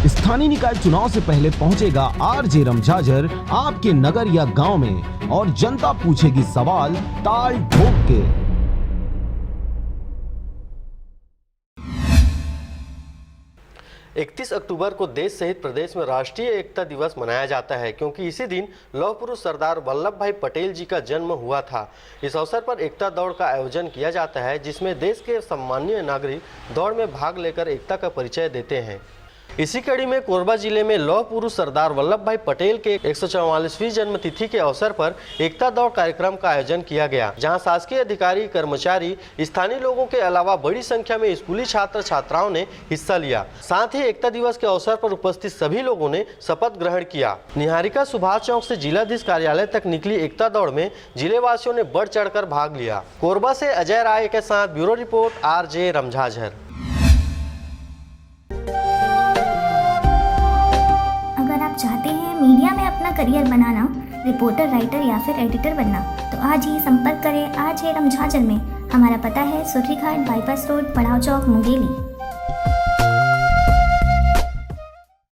स्थानीय निकाय चुनाव से पहले पहुंचेगा आरजे रमझाझर आपके नगर या गांव में और जनता पूछेगी सवाल ताल ठोक के। 31 अक्टूबर को देश सहित प्रदेश में राष्ट्रीय एकता दिवस मनाया जाता है, क्योंकि इसी दिन लौह पुरुष सरदार वल्लभ भाई पटेल जी का जन्म हुआ था। इस अवसर पर एकता दौड़ का आयोजन किया जाता है, जिसमें देश के सम्मानीय नागरिक दौड़ में भाग लेकर एकता का परिचय देते हैं। इसी कड़ी में कोरबा जिले में लौह पुरुष सरदार वल्लभ भाई पटेल के 144वीं जन्मतिथि के अवसर पर एकता दौड़ कार्यक्रम का आयोजन किया गया, जहां शासकीय अधिकारी, कर्मचारी, स्थानीय लोगों के अलावा बड़ी संख्या में स्कूली छात्र छात्राओं ने हिस्सा लिया। साथ ही एकता दिवस के अवसर पर उपस्थित सभी लोगों ने शपथ ग्रहण किया। निहारिका सुभाष चौक से जिलाधीश कार्यालय तक निकली एकता दौड़ में जिले वासियों ने बढ़ चढ़कर भाग लिया। कोरबा से अजय राय के साथ ब्यूरो रिपोर्ट, आरजे रमझाझर। चाहते हैं मीडिया में अपना करियर बनाना, रिपोर्टर, राइटर या फिर एडिटर बनना, तो आज ही संपर्क करें आरजे रमझाझर में। हमारा पता है सुर्रीघाट बाईपास रोड, पड़ाव चौक, मुंगेली।